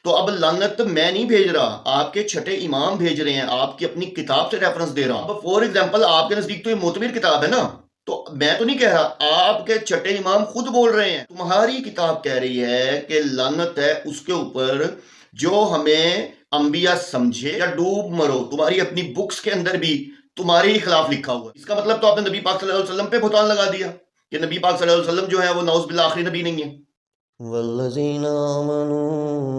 تو اب لعنت میں نہیں بھیج رہا، آپ کے چھٹے امام بھیج رہے ہیں، آپ کی اپنی کتاب سے ریفرنس دے رہا ہوں. اب فور ایگزامپل آپ کے نزدیک تو یہ معتبر کتاب ہے نا، تو میں تو نہیں کہہ رہا، آپ کے چھٹے امام خود بول رہے ہیں. تمہاری کتاب کہہ رہی ہے کہ لعنت ہے اس کے اوپر جو ہمیں انبیاء سمجھے یا ڈوب مرو. تمہاری اپنی بکس کے اندر بھی تمہارے ہی خلاف لکھا ہوا ہے. اس کا مطلب تو آپ نے نبی پاک صلی اللہ علیہ وسلم پہ بہتان لگا دیا کہ نبی پاک صلی اللہ علیہ وسلم جو ہے وہ نعوذ باللہ آخری نبی نہیں ہے. والذین آمنوا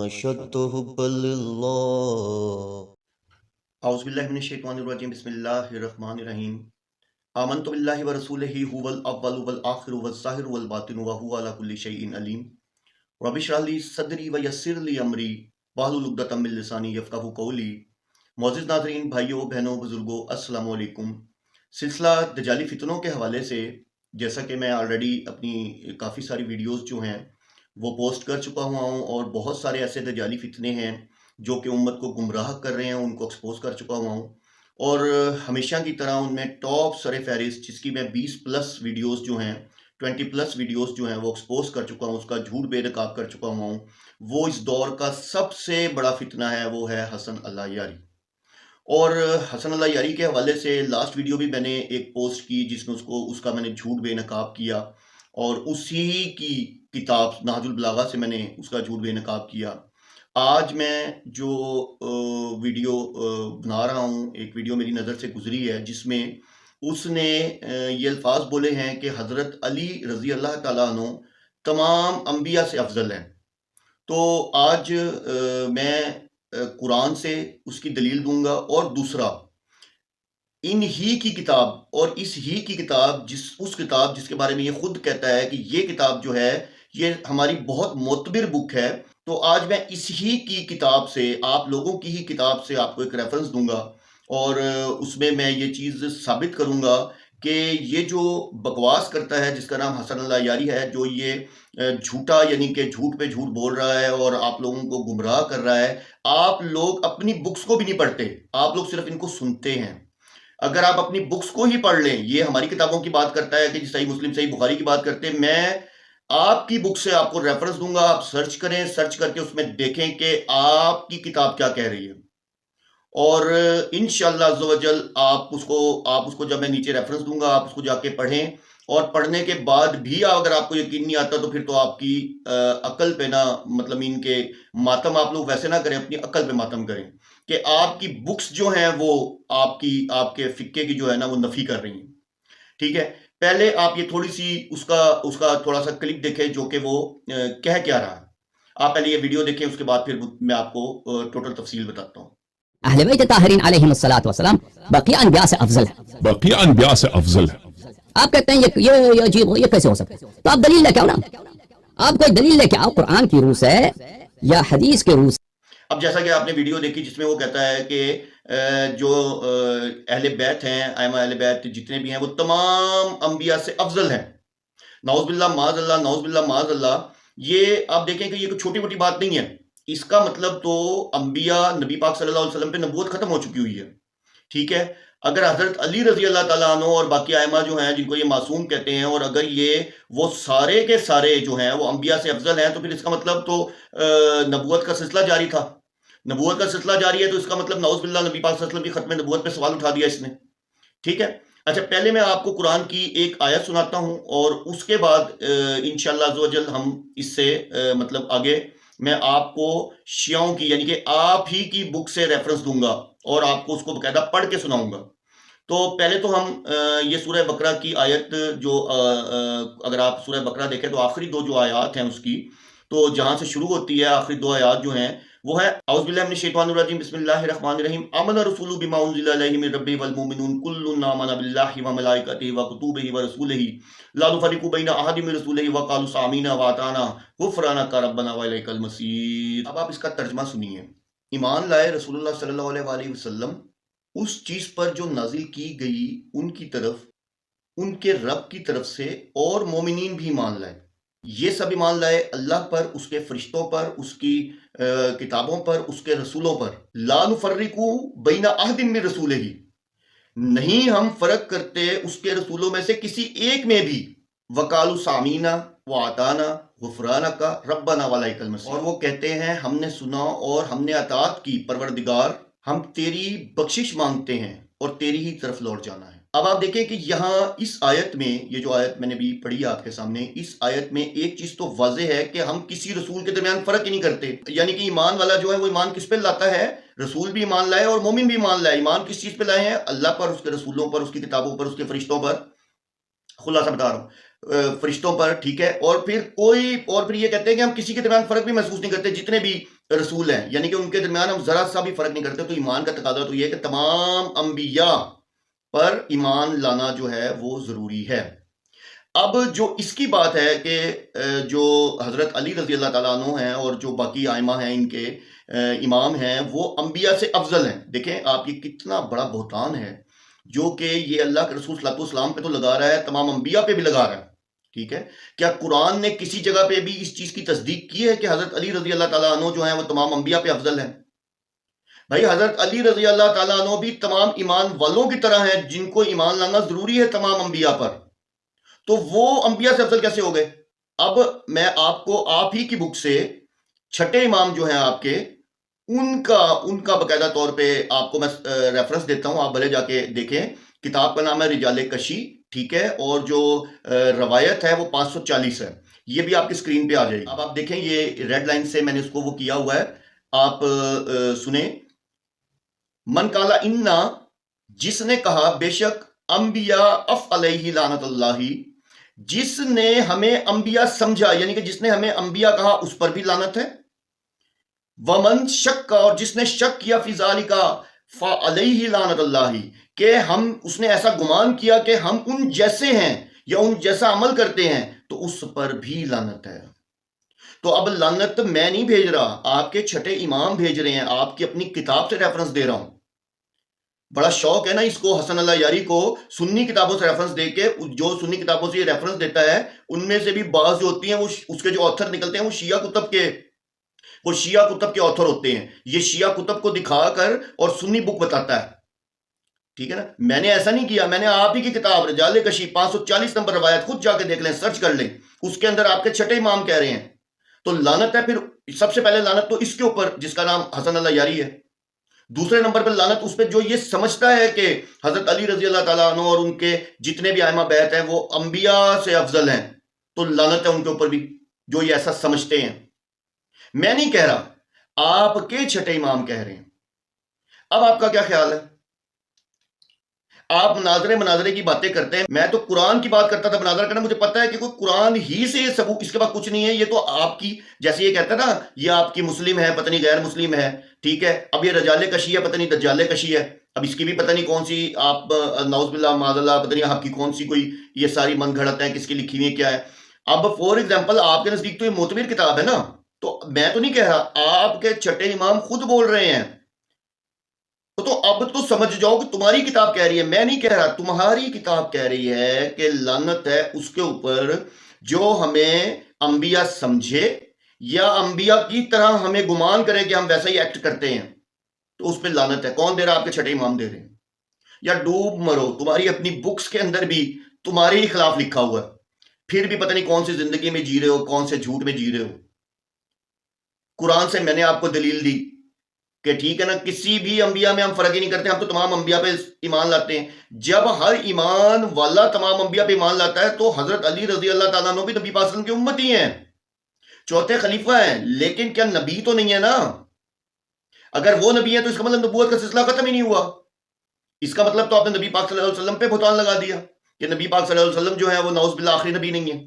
اشد حبا للہ. اعوذ باللہ من الشیطان الرجیم، بسم اللہ الرحمن الرحیم. آمنت باللہ ورسولہ هو الاول والآخر والظاہر والباطن وهو علی کل شیء علیم. رب اشرح لی صدری ویسر لی امری واحلل عقدۃ من لسانی یفقہوا قولی. معزز ناظرین، بھائیوں بہنوں بزرگوں، السلام علیکم. سلسلہ دجالی فتنوں کے حوالے سے جیسا کہ میں آلریڈی اپنی کافی ساری ویڈیوز جو ہیں وہ پوسٹ کر چکا ہوا ہوں، اور بہت سارے ایسے دجالی فتنے ہیں جو کہ امت کو گمراہ کر رہے ہیں، ان کو ایکسپوز کر چکا ہوا ہوں. اور ہمیشہ کی طرح ان میں ٹاپ سر فہرست، جس کی میں 20 پلس ویڈیوز جو ہیں 20 پلس ویڈیوز جو ہیں وہ ایکسپوز کر چکا ہوں، اس کا جھوٹ بے نقاب کر چکا ہوا ہوں. وہ اس دور کا سب سے بڑا فتنہ ہے، وہ ہے حسن اللہ یاری. اور حسن اللہ یاری کے حوالے سے لاسٹ ویڈیو بھی میں نے ایک پوسٹ کی جس میں اس کا میں نے جھوٹ بے نقاب کیا، اور اسی کی کتاب نہج البلاغہ سے میں نے اس کا جھوٹ بے نقاب کیا. آج میں جو ویڈیو بنا رہا ہوں، ایک ویڈیو میری نظر سے گزری ہے جس میں اس نے یہ الفاظ بولے ہیں کہ حضرت علی رضی اللہ تعالیٰ عنہ تمام انبیاء سے افضل ہیں. تو آج میں قرآن سے اس کی دلیل دوں گا، اور دوسرا ان ہی کی کتاب اور اس ہی کی کتاب اس کتاب جس کے بارے میں یہ خود کہتا ہے کہ یہ کتاب جو ہے یہ ہماری بہت معتبر بک ہے. تو آج میں اس ہی کی کتاب سے، آپ لوگوں کی ہی کتاب سے آپ کو ایک ریفرنس دوں گا، اور اس میں یہ چیز ثابت کروں گا کہ یہ جو بکواس کرتا ہے جس کا نام حسن اللہ یاری ہے، جو یہ جھوٹا یعنی کہ جھوٹ پہ جھوٹ بول رہا ہے اور آپ لوگوں کو گمراہ کر رہا ہے، آپ لوگ اپنی بکس کو بھی نہیں پڑھتے، آپ لوگ صرف ان کو سنتے ہیں. اگر آپ اپنی بکس کو ہی پڑھ لیں، یہ ہماری کتابوں کی بات کرتا ہے کہ صحیح مسلم صحیح بخاری کی بات کرتے ہیں، میں آپ کی بک سے آپ کو ریفرنس دوں گا، آپ سرچ کریں، سرچ کر کے اس میں دیکھیں کہ آپ کی کتاب کیا کہہ رہی ہے، اور انشاءاللہ عز و جل آپ اس کو جب میں نیچے ریفرنس دوں گا آپ اس کو جا کے پڑھیں، اور پڑھنے کے بعد بھی اگر آپ کو یقین نہیں آتا تو پھر تو آپ کی عقل پہ نہ مطلب ان کے ماتم آپ لوگ ویسے نہ کریں، اپنی عقل پہ ماتم کریں کہ آپ کی بکس جو ہیں وہ آپ کے فقہ کی جو ہے نا وہ نفی کر رہی ہیں. ٹھیک ہے، پہلے آپ یہ تھوڑی سی اس کا تھوڑا سا کلپ دیکھیں جو کہ وہ کہہ کیا رہا ہے. آپ پہلے یہ ویڈیو دیکھیں، اس کے بعد پھر میں آپ کو ٹوٹل تفصیل بتاتا ہوں. اہل بیت طاہرین علیہم الصلوۃ والسلام بقیہ انبیاء سے افضل ہے. بقیہ انبیاء سے افضل ہے. آپ کہتے ہیں یہ عجیب ہو، یہ کیسے ہو سکتا ہے؟ تو آپ دلیل لے کے آؤ نا، آپ کوئی دلیل لے کے آؤ قرآن کی روح سے یا حدیث کے روح سے. اب جیسا کہ آپ نے ویڈیو دیکھی جس میں وہ کہتا ہے کہ جو اہل بیت ہیں، ائمہ اہل بیت جتنے بھی ہیں وہ تمام انبیاء سے افضل ہیں. نعوذ باللہ معاذ اللہ، نعوذ باللہ معاذ اللہ. یہ آپ دیکھیں کہ یہ کوئی چھوٹی موٹی بات نہیں ہے. اس کا مطلب تو انبیاء نبی پاک صلی اللہ علیہ وسلم پہ نبوت ختم ہو چکی ہوئی ہے. ٹھیک ہے، اگر حضرت علی رضی اللہ تعالیٰ عنہ اور باقی ائمہ جو ہیں جن کو یہ معصوم کہتے ہیں، اور اگر یہ وہ سارے کے سارے جو ہیں وہ انبیاء سے افضل ہیں، تو پھر اس کا مطلب تو نبوت کا سلسلہ جاری تھا. نبوت کا سلسلہ جاری ہے تو اس کا مطلب نعوذ باللہ نبی پاک صلی اللہ علیہ وسلم کی ختم نبوت پہ سوال اٹھا دیا اس نے. ٹھیک ہے، اچھا پہلے میں آپ کو قرآن کی ایک آیت سناتا ہوں، اور اس کے بعد انشاءاللہ عز و جل ہم اس سے مطلب آگے میں آپ کو شیعوں کی یعنی کہ آپ ہی کی بک سے ریفرنس دوں گا، اور آپ کو اس کو باقاعدہ پڑھ کے سناؤں گا. تو پہلے تو ہم یہ سورہ بقرہ کی آیت جو اگر آپ سورہ بقرہ دیکھیں تو آخری دو جو آیات ہیں اس کی، تو جہاں سے شروع ہوتی ہے آخری دو آیات جو ہیں وہ ہے اعوذ باللہ من الشیطان الرجیم، بسم اللہ الرحمن الرحیم. آمن الرسول بما انزل الیہ من ربہ والمؤمنون کل آمن باللہ وملائکتہ وکتبہ ورسلہ لا نفرق بین احد من رسلہ وقالوا سمعنا واطعنا غفرانک ربنا والیک المصیر. اب آپ اس کا ترجمہ سنیے. ایمان لائے رسول اللہ صلی اللہ علیہ وآلہ وسلم اس چیز پر جو نازل کی گئی ان کی طرف، ان کے رب کی طرف سے، اور مومنین بھی ایمان لائے. یہ سب ایمان لائے اللہ پر، اس کے فرشتوں پر، اس کی کتابوں پر، اس کے رسولوں پر. لا نفرق بین احد من رسولہ، نہیں ہم فرق کرتے اس کے رسولوں میں سے کسی ایک میں بھی. وقالوا سمعنا واطعنا غفرانک ربنا ولیک المصیر، اور وہ کہتے ہیں ہم نے سنا اور ہم نے اطاعت کی پروردگار، ہم تیری بخشش مانگتے ہیں اور تیری ہی طرف لوٹ جانا ہے۔ اب آپ دیکھیں کہ یہاں اس آیت میں، یہ جو آیت میں نے بھی پڑھی آپ کے سامنے، اس آیت میں ایک چیز تو واضح ہے کہ ہم کسی رسول کے درمیان فرق ہی نہیں کرتے، یعنی کہ ایمان والا جو ہے وہ ایمان کس پہ لاتا ہے؟ رسول بھی ایمان لائے اور مومن بھی ایمان لائے۔ ایمان کس چیز پہ لائے ہیں؟ اللہ پر، اس کے رسولوں پر، اس کی کتابوں پر، اس کے فرشتوں پر، خلاصہ بتا رہا ہوں، فرشتوں پر، ٹھیک ہے۔ اور پھر یہ کہتے ہیں کہ ہم کسی کے درمیان فرق بھی محسوس نہیں کرتے، جتنے بھی رسول ہیں، یعنی کہ ان کے درمیان ہم ذرا سا بھی فرق نہیں کرتے۔ تو ایمان کا تقاضا تو یہ ہے کہ تمام انبیاء پر ایمان لانا جو ہے وہ ضروری ہے۔ اب جو اس کی بات ہے کہ جو حضرت علی رضی اللہ تعالیٰ عنہ ہیں اور جو باقی ائمہ ہیں، ان کے امام ہیں، وہ انبیاء سے افضل ہیں۔ دیکھیں آپ، یہ کتنا بڑا بہتان ہے جو کہ یہ اللہ کے رسول صلی اللہ علیہ وسلم پہ تو لگا رہا ہے، تمام انبیاء پہ بھی لگا رہا ہے، ٹھیک ہے۔ کیا قرآن نے کسی جگہ پہ بھی اس چیز کی تصدیق کی ہے کہ حضرت علی رضی اللہ تعالیٰ عنہ جو ہیں وہ تمام انبیاء پہ افضل ہیں؟ بھائی حضرت علی رضی اللہ تعالیٰ عنہ بھی تمام ایمان والوں کی طرح ہیں جن کو ایمان لانا ضروری ہے تمام انبیاء پر، تو وہ انبیاء سے افضل کیسے ہو گئے؟ اب میں آپ کو آپ ہی کی بک سے چھٹے امام جو ہیں آپ کے، ان کا باقاعدہ طور پہ آپ کو میں ریفرنس دیتا ہوں، آپ بھلے جا کے دیکھیں۔ کتاب کا نام ہے رجال کشی، ٹھیک ہے، اور جو روایت ہے وہ 540 ہے، یہ بھی آپ کی اسکرین پہ آ جائے گی۔ اب آپ دیکھیں، یہ ریڈ لائن سے میں نے اس کو وہ کیا ہوا ہے، آپ سنیں۔ من قالا انا، جس نے کہا بے شک انبیاء اف علیہ لعنت اللہ، جس نے ہمیں انبیاء سمجھا، یعنی کہ جس نے ہمیں انبیاء کہا اس پر بھی لعنت ہے۔ ومن شک، اور جس نے شک کیا فی ذالک فعلیہ لعنت اللہ، کہ اس نے ایسا گمان کیا کہ ہم ان جیسے ہیں یا ان جیسا عمل کرتے ہیں، تو اس پر بھی لعنت ہے۔ تو اب لعنت میں نہیں بھیج رہا، آپ کے چھٹے امام بھیج رہے ہیں، آپ کی اپنی کتاب سے ریفرنس دے رہا ہوں۔ بڑا شوق ہے نا اس کو، حسن اللہ یاری کو، سنی کتابوں سے ریفرنس دے کے۔ جو سنی کتابوں سے یہ ریفرنس دیتا ہے ان میں سے بھی بعض جو ہوتی ہیں وہ اس کے جو آتھر نکلتے ہیں وہ شیعہ کتب کے آتھر ہوتے ہیں۔ یہ شیعہ کتب کو دکھا کر اور سنی بک بتاتا ہے، ٹھیک ہے نا۔ میں نے ایسا نہیں کیا، میں نے آپ ہی کی کتاب رجال کشی 540 نمبر روایت، خود جا کے دیکھ لیں، سرچ کر لیں، اس کے اندر آپ کے چھٹے امام کہہ رہے ہیں۔ تو لعنت ہے پھر سب سے پہلے لعنت تو اس کے اوپر جس کا نام حسن اللہ یاری ہے، دوسرے نمبر پر لعنت اس پہ جو یہ سمجھتا ہے کہ حضرت علی رضی اللہ تعالیٰ عنہ اور ان کے جتنے بھی ائمہ بیعت ہیں وہ انبیاء سے افضل ہیں، تو لعنت ہے ان کے اوپر بھی جو یہ ایسا سمجھتے ہیں۔ میں نہیں کہہ رہا، آپ کے چھٹے امام کہہ رہے ہیں۔ اب آپ کا کیا خیال ہے؟ آپ مناظرے کی باتیں کرتے ہیں، میں تو قرآن کی بات کرتا تھا مناظرہ کرنا، مجھے پتا ہے کہ کوئی قرآن ہی سے یہ ثبوت، اس کے بعد کچھ نہیں ہے۔ یہ تو آپ کی، جیسے یہ کہتا ہے نا، یہ آپ کی مسلم ہے، پتہ نہیں غیر مسلم ہے، ٹھیک ہے۔ اب یہ رجال کشی ہے، پتہ نہیں دجال کشی ہے، اب اس کی بھی پتہ نہیں کون سی، آپ نعوذ باللہ معاذ اللہ، پتہ نہیں آپ کی کون سی کوئی یہ ساری من گھڑت ہے، کس کی لکھی ہوئی ہے، کیا ہے۔ اب فور ایگزامپل آپ کے نزدیک تو یہ معتبر کتاب ہے نا، تو میں تو نہیں کہہ رہا، آپ کے چھٹے امام خود بول رہے ہیں۔ تو اب تو سمجھ جاؤ کہ تمہاری کتاب کہہ رہی ہے، میں نہیں کہہ رہا، تمہاری کتاب کہہ رہی ہے کہ لعنت ہے اس کے اوپر جو ہمیں انبیاء سمجھے یا انبیاء کی طرح ہمیں گمان کرے کہ ہم ویسا ہی ایکٹ کرتے ہیں، تو اس پہ لعنت ہے۔ کون دے رہا؟ آپ کے چھٹے امام دے رہے ہیں۔ یا ڈوب مرو، تمہاری اپنی بکس کے اندر بھی تمہارے ہی خلاف لکھا ہوا ہے، پھر بھی پتہ نہیں کون سی زندگی میں جی رہے ہو، کون سے جھوٹ میں جی رہے ہو۔ قرآن سے میں نے آپ کو دلیل دی کہ ٹھیک ہے نا، کسی بھی انبیاء میں ہم فرق ہی نہیں کرتے، ہم تو تمام انبیاء پہ ایمان لاتے ہیں۔ جب ہر ایمان والا تمام انبیاء پہ ایمان لاتا ہے تو حضرت علی رضی اللہ تعالیٰ عنہ بھی نبی پاک صلی اللہ علیہ وسلم کی امتی ہیں، چوتھے خلیفہ ہیں، لیکن کیا نبی تو نہیں ہے نا۔ اگر وہ نبی ہے تو اس کا مطلب نبوت کا سلسلہ ختم ہی نہیں ہوا، اس کا مطلب تو آپ نے نبی پاک صلی اللہ علیہ وسلم پہ بہتان لگا دیا کہ نبی پاک صلی اللہ علیہ وسلم جو ہے وہ نعوذ باللہ آخری نبی نہیں ہے۔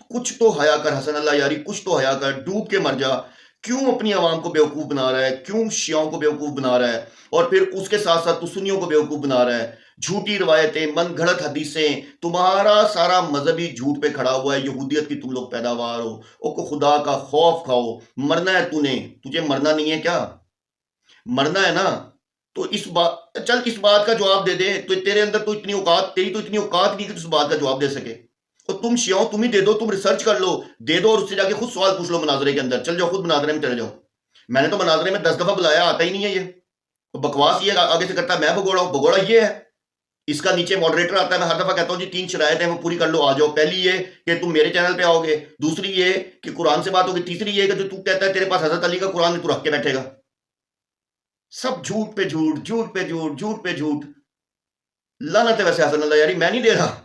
کچھ تو حیا کر حسن اللہ یاری، کچھ تو حیا کر، ڈوب کے مر جا۔ کیوں اپنی عوام کو بیوقوف بنا رہا ہے؟ کیوں شیعوں کو بیوقوف بنا رہا ہے؟ اور پھر اس کے ساتھ ساتھ تو سنیوں کو بیوقوف بنا رہا ہے۔ جھوٹی روایتیں، من گھڑت حدیثیں، تمہارا سارا مذہبی جھوٹ پہ کھڑا ہوا ہے۔ یہودیت کی تم لوگ پیداوار ہو، او کو خدا کا خوف کھاؤ، مرنا ہے تجھے مرنا نہیں ہے کیا؟ مرنا ہے نا، تو اس بات کا جواب دے دے، تو تیرے اندر تو اتنی اوقات، تیری تو اتنی اوقات نہیں کہ اس بات کا جواب دے سکے۔ اور تم شیعوں تم ہی دے دو، تم ریسرچ کر لو، دے دو، اور اس سے جا کے خود سوال پوچھ لو مناظرے کے اندر، چل جاؤ خود مناظرے میں چلے جاؤ۔ میں نے تو مناظرے میں 10 دفعہ بلایا، آتا ہی نہیں ہے یہ بکواس، یہ آگے سے کرتا ہے میں بگوڑا ہوں، بگوڑا یہ ہے۔ اس کا نیچے ماڈریٹر آتا ہے، میں ہر دفعہ کہتا ہوں جی 3 شرائط ہیں وہ پوری کر لو، آ جاؤ. پہلی یہ کہ تم میرے چینل پہ آؤ گے، دوسری یہ کہ قرآن سے بات ہوگی، تیسری یہ کہ جو تو کہتا ہے تیرے پاس حضرت علی کا قرآن ہے تو رکھ کے بیٹھے گا. سب جھوٹ پہ جھوٹ، جھوٹ پہ جھوٹ، جھوٹ پہ جھوٹ. لعنت ہے ویسے حسن اللہ یاری، میں نہیں دے رہا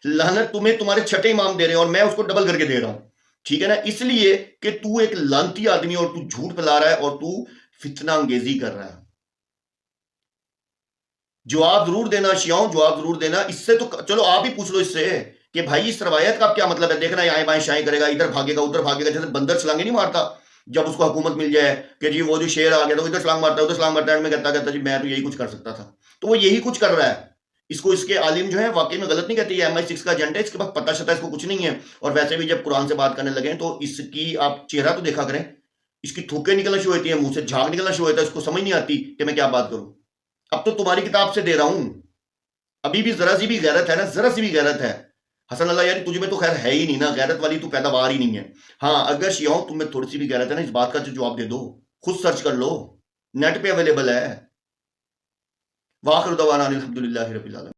لعنت، تمہیں تمہارے چھٹے امام دے رہے ہیں اور میں اس کو ڈبل کر کے دے رہا ہوں. ٹھیک ہے نا، اس لیے کہ تو ایک لعنتی آدمی اور تو جھوٹ پھیلا رہا ہے اور تو فتنہ انگیزی کر رہا ہے. جواب ضرور دینا شیعوں، جواب ضرور دینا. اس سے تو چلو آپ ہی پوچھ لو اس سے کہ بھائی اس روایت کا کیا مطلب ہے. دیکھنا یہاں بائیں شائیں کرے گا، ادھر بھاگے گا ادھر بھاگے گا، جیسے بندر چھلانگے نہیں مارتا جب اس کو حکومت مل جائے کہ جی وہ جو شیر آ گیا تو ادھر چھلانگ مارتا ہے ادھر چھلانگ مارتا ہے، میں کہتا جی میں تو یہی کچھ کر سکتا تھا. تو وہ یہی کچھ کر رہا ہے. اس کو اس کے عالم جو ہے واقعی میں غلط نہیں کہتے، یہ MI6 کا ایجنڈا ہے، اس کے پاس پتہ شتا اس کو کچھ نہیں ہے. اور ویسے بھی جب قرآن سے بات کرنے لگے تو اس کی آپ چہرہ تو دیکھا کریں، اس کی تھوکیں نکلنا شروع ہوتی ہیں، منہ سے جھاگ نکلنا شروع ہوتا ہے، اس کو سمجھ نہیں آتی کہ میں کیا بات کروں. اب تو تمہاری کتاب سے دے رہا ہوں، ابھی بھی ذرا سی بھی غیرت ہے نا، ذرا سی بھی غیرت ہے حسن اللہ یاری تجھ میں تو خیر ہے ہی نہیں نا، غیرت والی تو پیداوار ہی نہیں ہے. ہاں اگر شیعوں تم میں تھوڑی سی بھی غیرت ہے نا، اس بات کا جو جواب دے دو، خود سرچ کر لو، نیٹ پہ اویلیبل ہے. وآخر دعوانا الحمدللہ رب العالمین.